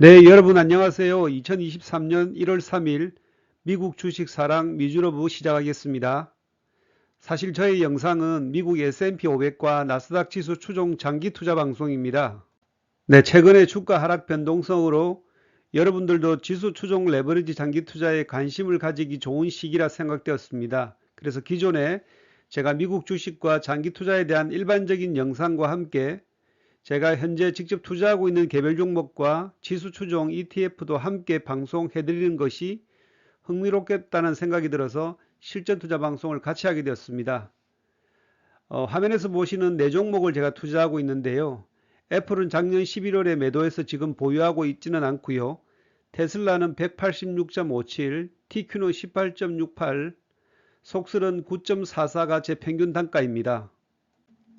네, 여러분 안녕하세요. 2023년 1월 3일 미국 주식 사랑 미주러브 시작하겠습니다. 사실 저의 영상은 미국 S&P 500과 나스닥 지수 추종 장기 투자 방송입니다. 네, 최근의 주가 하락 변동성으로 여러분들도 지수 추종 레버리지 장기 투자에 관심을 가지기 좋은 시기라 생각되었습니다. 그래서 기존에 제가 미국 주식과 장기 투자에 대한 일반적인 영상과 함께 제가 현재 직접 투자하고 있는 개별 종목과 지수 추종 ETF도 함께 방송해 드리는 것이 흥미롭겠다는 생각이 들어서 실전 투자 방송을 같이 하게 되었습니다. 화면에서 보시는 네 종목을 제가 투자하고 있는데요. 애플은 작년 11월에 매도해서 지금 보유하고 있지는 않고요. 테슬라는 186.57, TQ는 18.68, 속설은 9.44가 제 평균 단가입니다.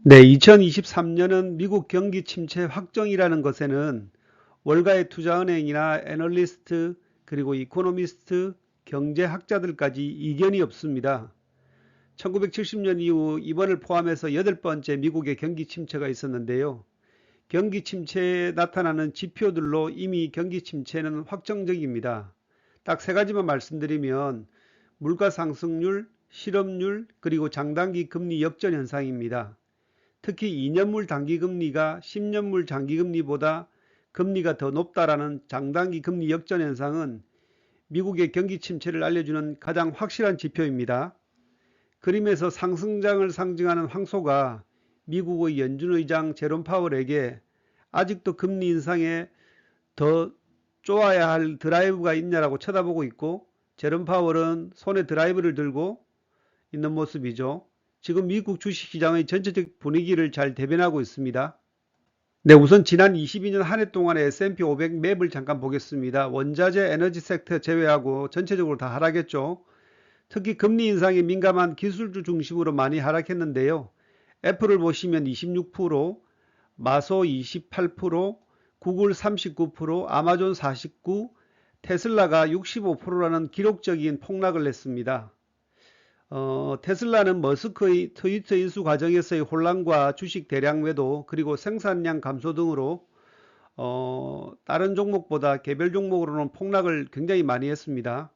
네, 2023년은 미국 경기 침체 확정이라는 것에는 월가의 투자은행이나 애널리스트 그리고 이코노미스트 경제학자들까지 이견이 없습니다. 1970년 이후 이번을 포함해서 8번째 미국의 경기 침체가 있었는데요. 경기 침체에 나타나는 지표들로 이미 경기 침체는 확정적입니다. 딱 세 가지만 말씀드리면 물가 상승률, 실업률, 그리고 장단기 금리 역전 현상입니다. 특히 2년물 단기금리가 10년물 장기금리보다 금리가 더 높다라는 장단기 금리 역전 현상은 미국의 경기 침체를 알려주는 가장 확실한 지표입니다. 그림에서 상승장을 상징하는 황소가 미국의 연준 의장 제롬 파월에게 아직도 금리 인상에 더 쪼아야 할 드라이브가 있냐라고 쳐다보고 있고, 제롬 파월은 손에 드라이브를 들고 있는 모습이죠. 지금 미국 주식시장의 전체적 분위기를 잘 대변하고 있습니다. 네, 우선 지난 22년 한 해 동안의 S&P 500 맵을 잠깐 보겠습니다. 원자재, 에너지 섹터 제외하고 전체적으로 다 하락했죠. 특히 금리 인상에 민감한 기술주 중심으로 많이 하락했는데요. 애플을 보시면 26%, 마소 28%, 구글 39%, 아마존 49%, 테슬라가 65%라는 기록적인 폭락을 냈습니다. 테슬라는 머스크의 트위터 인수 과정에서의 혼란과 주식 대량 매도 그리고 생산량 감소 등으로 다른 종목보다 개별 종목으로는 폭락을 굉장히 많이 했습니다.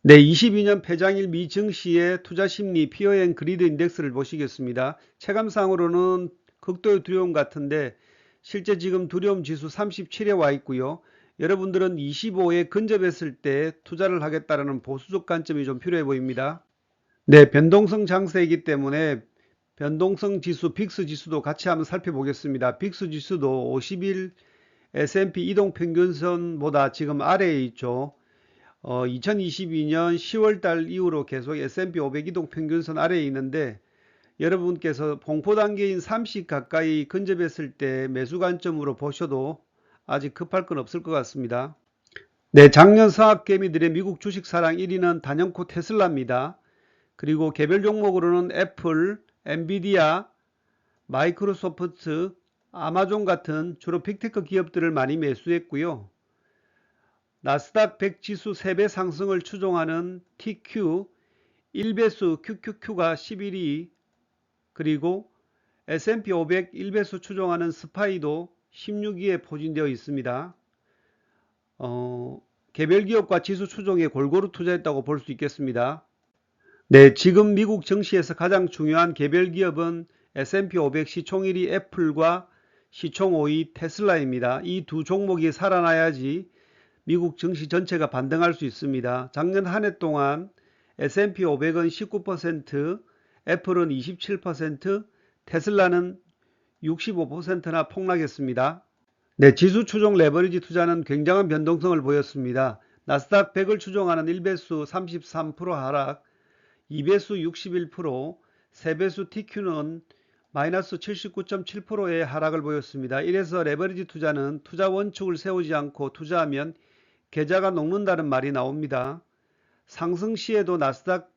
네, 22년 폐장일 미 증시의 투자심리 피어 앤 그리드 인덱스를 보시겠습니다. 체감상으로는 극도의 두려움 같은데 실제 지금 두려움 지수 37에 와 있고요. 여러분들은 25에 근접했을 때 투자를 하겠다는 보수적 관점이 좀 필요해 보입니다. 네, 변동성 장세이기 때문에 변동성 지수, 빅스 지수도 같이 한번 살펴보겠습니다. 빅스 지수도 50일 S&P 이동평균선보다 지금 아래에 있죠. 2022년 10월 달 이후로 계속 S&P 500 이동평균선 아래에 있는데 여러분께서 공포 단계인 30 가까이 근접했을 때 매수 관점으로 보셔도 아직 급할 건 없을 것 같습니다. 네, 작년 서학개미들의 미국 주식 사랑 1위는 단연코 테슬라입니다. 그리고 개별 종목으로는 애플, 엔비디아, 마이크로소프트, 아마존 같은 주로 빅테크 기업들을 많이 매수했고요. 나스닥 100 지수 3배 상승을 추종하는 TQ, 1배수 QQQ가 11위, 그리고 S&P 500 1배수 추종하는 스파이도 16위에 포진되어 있습니다. 개별 기업과 지수 추종에 골고루 투자했다고 볼 수 있겠습니다. 네, 지금 미국 증시에서 가장 중요한 개별 기업은 S&P 500 시총 1위 애플과 시총 5위 테슬라입니다. 이 두 종목이 살아나야지 미국 증시 전체가 반등할 수 있습니다. 작년 한 해 동안 S&P 500은 19%, 애플은 27%, 테슬라는 65%나 폭락했습니다. 네, 지수 추종 레버리지 투자는 굉장한 변동성을 보였습니다. 나스닥 100을 추종하는 1배수 33% 하락, 2배수 61%, 3배수 TQ는 마이너스 79.7%의 하락을 보였습니다. 이래서 레버리지 투자는 투자 원칙을 세우지 않고 투자하면 계좌가 녹는다는 말이 나옵니다. 상승 시에도 나스닥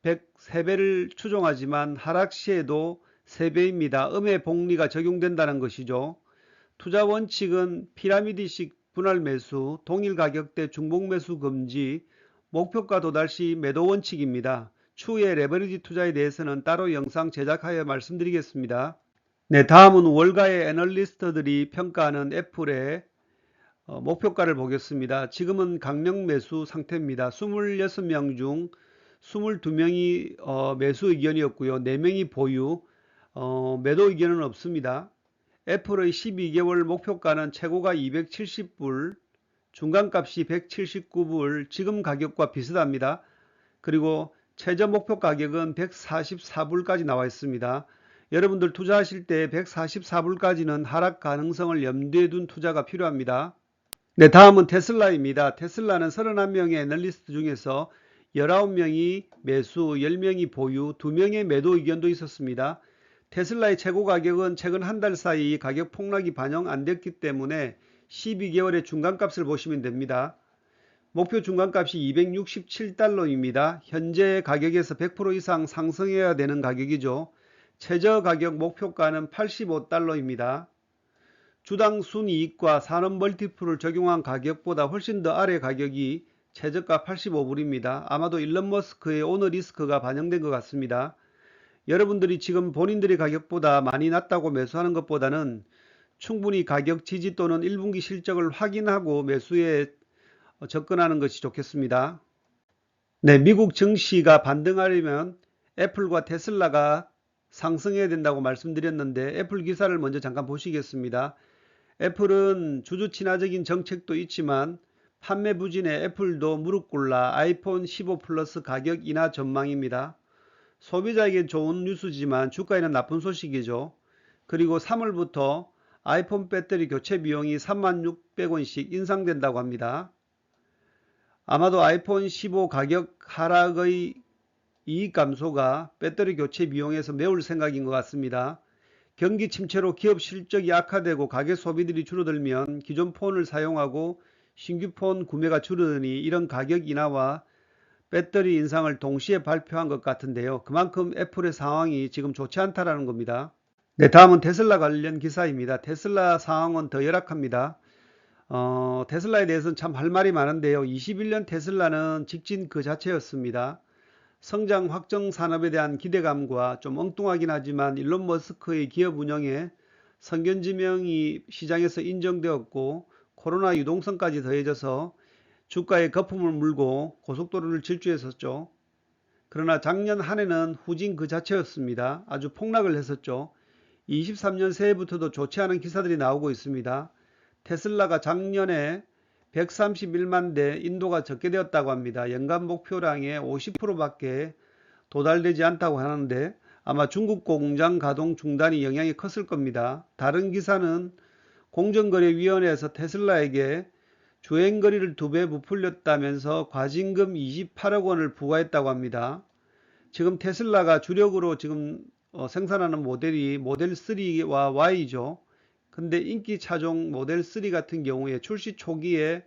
100 3배를 추종하지만 하락 시에도 3배입니다. 음의 복리가 적용된다는 것이죠. 투자 원칙은 피라미드식 분할 매수, 동일 가격대 중복 매수 금지, 목표가 도달 시 매도 원칙입니다. 추후에 레버리지 투자에 대해서는 따로 영상 제작하여 말씀드리겠습니다. 네, 다음은 월가의 애널리스트들이 평가하는 애플의 목표가를 보겠습니다. 지금은 강력 매수 상태입니다. 26명 중 22명이 매수 의견이었고요. 4명이 보유, 매도 의견은 없습니다. 애플의 12개월 목표가는 최고가 270불, 중간값이 179불, 지금 가격과 비슷합니다. 그리고 최저 목표 가격은 144불까지 나와 있습니다. 여러분들 투자하실 때 144불까지는 하락 가능성을 염두에 둔 투자가 필요합니다. 네, 다음은 테슬라입니다. 테슬라는 31명의 애널리스트 중에서 19명이 매수, 10명이 보유, 2명의 매도 의견도 있었습니다. 테슬라의 최고 가격은 최근 한 달 사이 가격 폭락이 반영 안 됐기 때문에 12개월의 중간값을 보시면 됩니다. 목표 중간값이 267달러입니다. 현재 가격에서 100% 이상 상승해야 되는 가격이죠. 최저 가격 목표가는 85달러입니다. 주당 순이익과 산업 멀티플을 적용한 가격보다 훨씬 더 아래 가격이 최저가 85불입니다. 아마도 일론 머스크의 오너 리스크가 반영된 것 같습니다. 여러분들이 지금 본인들의 가격보다 많이 낮다고 매수하는 것보다는 충분히 가격 지지 또는 1분기 실적을 확인하고 매수에 접근하는 것이 좋겠습니다. 네, 미국 증시가 반등하려면 애플과 테슬라가 상승해야 된다고 말씀드렸는데 애플 기사를 먼저 잠깐 보시겠습니다. 애플은 주주 친화적인 정책도 있지만 판매 부진에 애플도 무릎 꿇라 아이폰 15 플러스 가격 인하 전망입니다. 소비자에겐 좋은 뉴스지만 주가에는 나쁜 소식이죠. 그리고 3월부터 아이폰 배터리 교체 비용이 36,600원씩 인상된다고 합니다. 아마도 아이폰 15 가격 하락의 이익 감소가 배터리 교체 비용에서 메울 생각인 것 같습니다. 경기 침체로 기업 실적이 악화되고 가계 소비들이 줄어들면 기존 폰을 사용하고 신규 폰 구매가 줄어드니 이런 가격 인하와 배터리 인상을 동시에 발표한 것 같은데요. 그만큼 애플의 상황이 지금 좋지 않다라는 겁니다. 네, 다음은 테슬라 관련 기사입니다. 테슬라 상황은 더 열악합니다. 테슬라에 대해서는 참 할 말이 많은데요. 21년 테슬라는 직진 그 자체였습니다. 성장 확정 산업에 대한 기대감과 좀 엉뚱하긴 하지만 일론 머스크의 기업 운영에 선견지명이 시장에서 인정되었고 코로나 유동성까지 더해져서 주가에 거품을 물고 고속도로를 질주했었죠. 그러나 작년 한 해는 후진 그 자체였습니다. 아주 폭락을 했었죠. 23년 새해부터도 좋지 않은 기사들이 나오고 있습니다. 테슬라가 작년에 131만 대 인도가 적게 되었다고 합니다. 연간 목표량의 50%밖에 도달되지 않다고 하는데 아마 중국 공장 가동 중단이 영향이 컸을 겁니다. 다른 기사는 공정거래위원회에서 테슬라에게 주행거리를 2배 부풀렸다면서 과징금 28억 원을 부과했다고 합니다. 지금 테슬라가 주력으로 지금 생산하는 모델이 모델 3와 Y죠. 근데 인기 차종 모델 3 같은 경우에 출시 초기에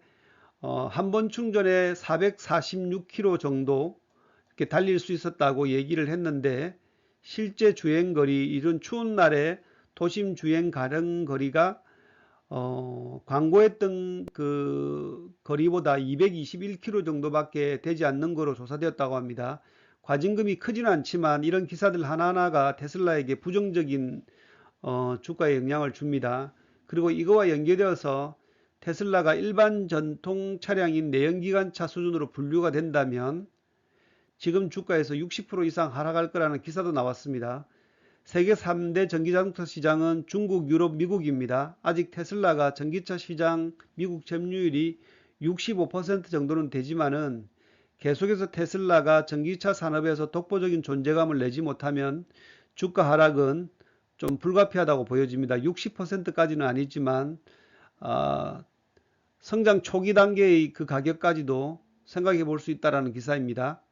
한 번 충전에 446km 정도 이렇게 달릴 수 있었다고 얘기를 했는데 실제 주행거리 이런 추운 날에 도심 주행 가능 거리가 광고했던 그 거리보다 221km 정도밖에 되지 않는 거로 조사되었다고 합니다. 과징금이 크지는 않지만 이런 기사들 하나하나가 테슬라에게 부정적인 주가에 영향을 줍니다. 그리고 이거와 연계되어서 테슬라가 일반 전통 차량인 내연기관차 수준으로 분류가 된다면 지금 주가에서 60% 이상 하락할 거라는 기사도 나왔습니다. 세계 3대 전기자동차 시장은 중국, 유럽, 미국입니다. 아직 테슬라가 전기차 시장 미국 점유율이 65% 정도는 되지만은 계속해서 테슬라가 전기차 산업에서 독보적인 존재감을 내지 못하면 주가 하락은 좀 불가피하다고 보여집니다. 60%까지는 아니지만 성장 초기 단계의 그 가격까지도 생각해 볼 수 있다는 기사입니다.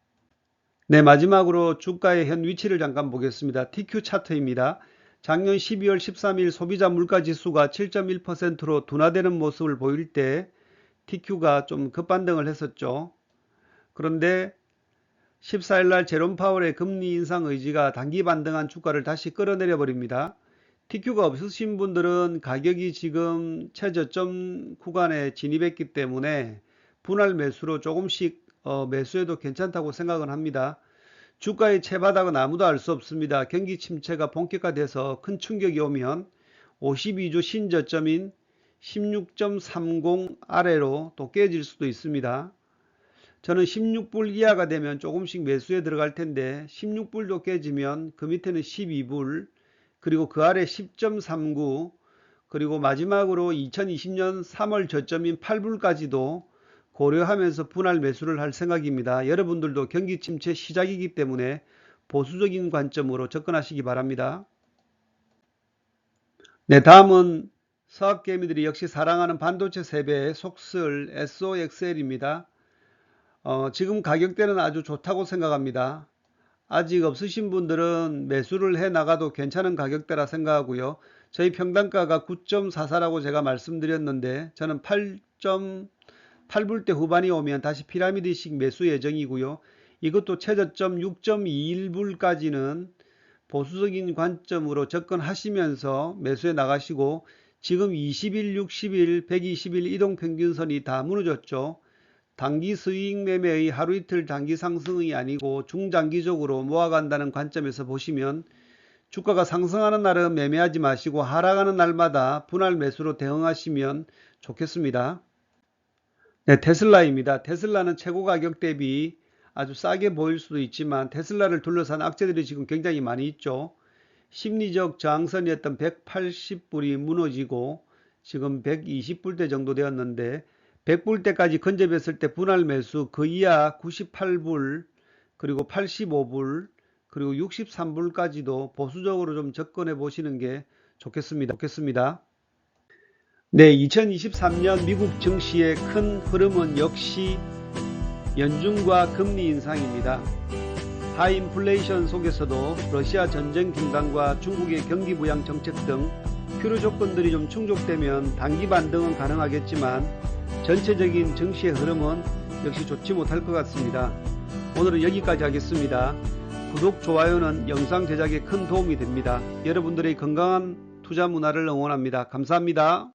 네, 마지막으로 주가의 현 위치를 잠깐 보겠습니다. TQ 차트입니다. 작년 12월 13일 소비자 물가지수가 7.1%로 둔화되는 모습을 보일 때 TQ가 좀 급반등을 했었죠. 그런데 14일 날 제롬 파월의 금리 인상 의지가 단기 반등한 주가를 다시 끌어내려 버립니다. TQ가 없으신 분들은 가격이 지금 최저점 구간에 진입했기 때문에 분할 매수로 조금씩 매수해도 괜찮다고 생각은 합니다. 주가의 최바닥은 아무도 알 수 없습니다. 경기 침체가 본격화돼서 큰 충격이 오면 52주 신저점인 16.30 아래로 또 깨질 수도 있습니다. 저는 16불 이하가 되면 조금씩 매수에 들어갈 텐데 16불도 깨지면 그 밑에는 12불, 그리고 그 아래 10.39, 그리고 마지막으로 2020년 3월 저점인 8불까지도 고려하면서 분할 매수를 할 생각입니다. 여러분들도 경기 침체 시작이기 때문에 보수적인 관점으로 접근하시기 바랍니다. 네, 다음은 서학개미들이 역시 사랑하는 반도체 세배 속설 SOXL입니다. 지금 가격대는 아주 좋다고 생각합니다. 아직 없으신 분들은 매수를 해 나가도 괜찮은 가격대라 생각하고요. 저희 평단가가 9.44라고 제가 말씀드렸는데 저는 8불대 후반이 오면 다시 피라미드식 매수 예정이고요. 이것도 최저점 6.21불까지는 보수적인 관점으로 접근하시면서 매수해 나가시고, 지금 20일, 60일, 120일 이동평균선이 다 무너졌죠. 단기 수익 매매의 하루 이틀 단기 상승이 아니고 중장기적으로 모아간다는 관점에서 보시면 주가가 상승하는 날은 매매하지 마시고 하락하는 날마다 분할 매수로 대응하시면 좋겠습니다. 네, 테슬라입니다. 테슬라는 최고 가격 대비 아주 싸게 보일 수도 있지만 테슬라를 둘러싼 악재들이 지금 굉장히 많이 있죠. 심리적 저항선이었던 180불이 무너지고 지금 120불대 정도 되었는데 100불대까지 근접했을 때 분할 매수 그 이하 98불, 그리고 85불, 그리고 63불까지도 보수적으로 좀 접근해 보시는 게 좋겠습니다. 네, 2023년 미국 증시의 큰 흐름은 역시 연준과 금리 인상입니다. 하이인플레이션 속에서도 러시아 전쟁 긴장과 중국의 경기 부양 정책 등 필요 조건들이 좀 충족되면 단기 반등은 가능하겠지만 전체적인 증시의 흐름은 역시 좋지 못할 것 같습니다. 오늘은 여기까지 하겠습니다. 구독, 좋아요는 영상 제작에 큰 도움이 됩니다. 여러분들의 건강한 투자 문화를 응원합니다. 감사합니다.